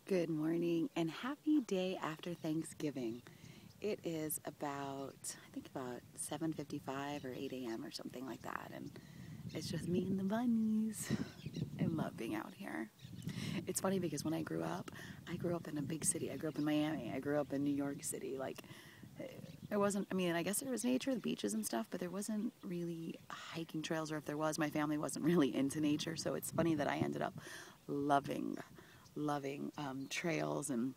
Good morning and happy day after Thanksgiving. It is about 7:55 or 8 a.m. or something like that, and it's just me and the bunnies. I love being out here. It's funny because when I grew up in a big city. I grew up in Miami. I grew up in New York City. There wasn't, I guess there was nature, the beaches and stuff, but there wasn't really hiking trails, or if there was, my family wasn't really into nature. So it's funny that I ended up loving trails and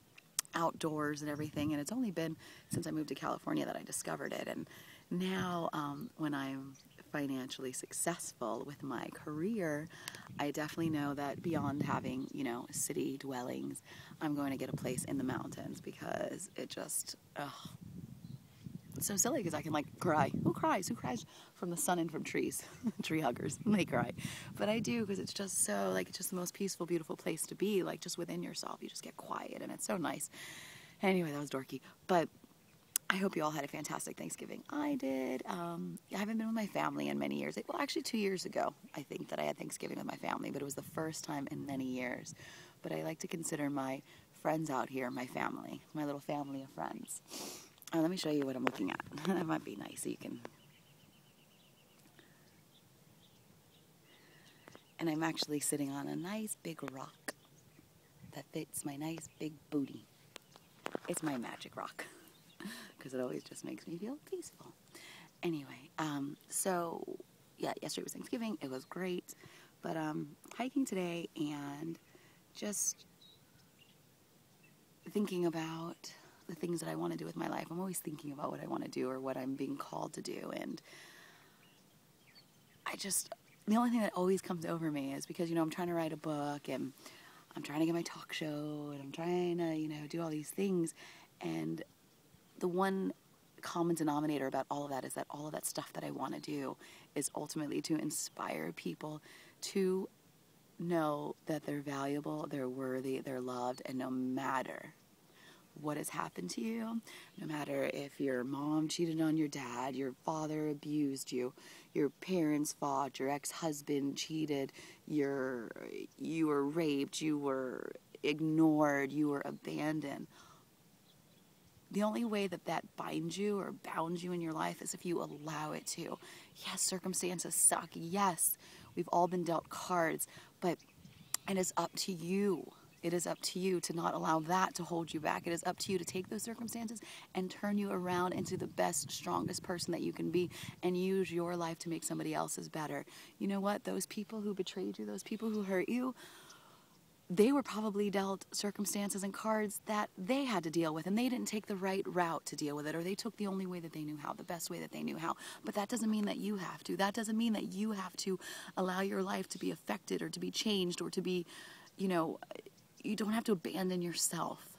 outdoors and everything. And it's only been since I moved to California that I discovered it. And now, when I'm financially successful with my career, I definitely know that beyond having, city dwellings, I'm going to get a place in the mountains because it just, it's so silly because I can cry. Who cries? Who cries from the sun and from trees? Tree huggers, they cry. But I do because it's just so, it's just the most peaceful, beautiful place to be, just within yourself. You just get quiet and it's so nice. Anyway, that was dorky. But I hope you all had a fantastic Thanksgiving. I did. I haven't been with my family in many years. Well, actually 2 years ago, I think that I had Thanksgiving with my family, but it was the first time in many years. But I like to consider my friends out here my family, my little family of friends. Let me show you what I'm looking at. That might be nice so you can. And I'm actually sitting on a nice big rock that fits my nice big booty. It's my magic rock because it always just makes me feel peaceful. Anyway, yesterday was Thanksgiving. It was great. But hiking today and just thinking about the things that I want to do with my life. I'm always thinking about what I want to do or what I'm being called to do. And the only thing that always comes over me is because, I'm trying to write a book and I'm trying to get my talk show and I'm trying to, do all these things. And the one common denominator about all of that is that all of that stuff that I want to do is ultimately to inspire people to know that they're valuable, they're worthy, they're loved, and no matter what has happened to you, no matter if your mom cheated on your dad, your father abused you, your parents fought, your ex-husband cheated, you were raped, you were ignored, you were abandoned. The only way that binds you or bounds you in your life is if you allow it to. Yes, circumstances suck. Yes, we've all been dealt cards, but it is up to you. It is up to you to not allow that to hold you back. It is up to you to take those circumstances and turn you around into the best, strongest person that you can be and use your life to make somebody else's better. You know what? Those people who betrayed you, those people who hurt you, they were probably dealt circumstances and cards that they had to deal with, and they didn't take the right route to deal with it, or they took the only way that they knew how, the best way that they knew how. But that doesn't mean that you have to. That doesn't mean that you have to allow your life to be affected or to be changed or to be, you don't have to abandon yourself.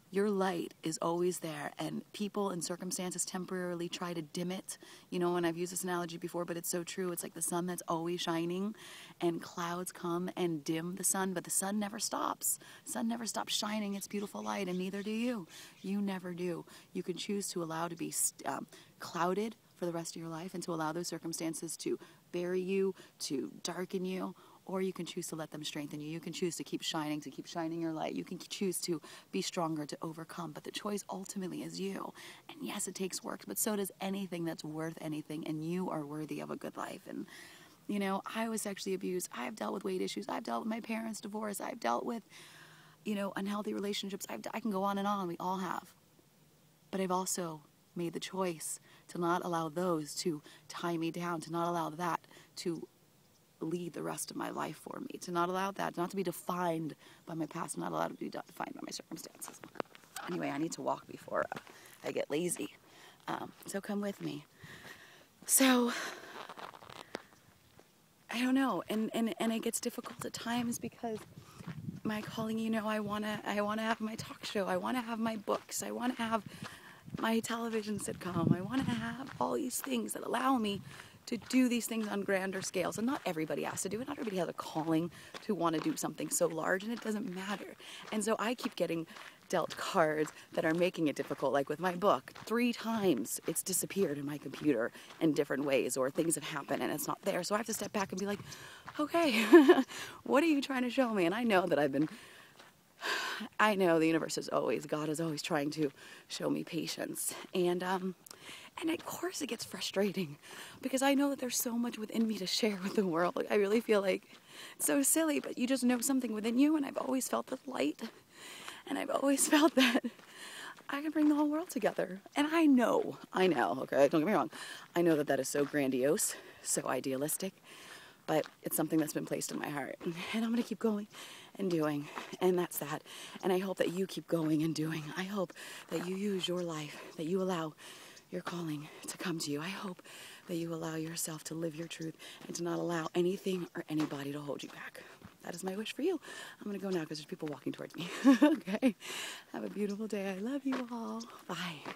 Your light is always there, and people and circumstances temporarily try to dim it. And I've used this analogy before, but it's so true. It's like the sun that's always shining, and clouds come and dim the sun, but the sun never stops. The sun never stops shining its beautiful light, and neither do you. You never do. You can choose to allow to be clouded for the rest of your life and to allow those circumstances to bury you, to darken you, or you can choose to let them strengthen you. You can choose to keep shining your light. You can choose to be stronger, to overcome. But the choice ultimately is you. And yes, it takes work, but so does anything that's worth anything. And you are worthy of a good life. And, I was sexually abused. I've dealt with weight issues. I've dealt with my parents' divorce. I've dealt with, unhealthy relationships. I can go on and on. We all have. But I've also made the choice to not allow those to tie me down, to not allow that to lead the rest of my life for me, to not allow that, not to be defined by my past, not allowed to be defined by my circumstances. Anyway, I need to walk before I get lazy. So come with me. So, I don't know, and it gets difficult at times because my calling, I wanna have my talk show, I wanna have my books, I wanna have my television sitcom, I wanna have all these things that allow me to do these things on grander scales. And not everybody has to do it. Not everybody has a calling to want to do something so large, and it doesn't matter. And so I keep getting dealt cards that are making it difficult. Like with my book, 3 times it's disappeared in my computer in different ways, or things have happened and it's not there. So I have to step back and be like, okay, what are you trying to show me? And I know that I've been I know the universe is always, God is always trying to show me patience. And of course it gets frustrating because I know that there's so much within me to share with the world. I really feel like it's so silly, but you just know something within you, and I've always felt the light, and I've always felt that I can bring the whole world together. And I know, okay, don't get me wrong, I know that that is so grandiose, so idealistic, but it's something that's been placed in my heart, and I'm going to keep going and doing, and that's that. And I hope that you keep going and doing. I hope that you use your life, that you allow your calling to come to you. I hope that you allow yourself to live your truth and to not allow anything or anybody to hold you back. That is my wish for you. I'm going to go now because there's people walking towards me. Okay? Have a beautiful day. I love you all. Bye.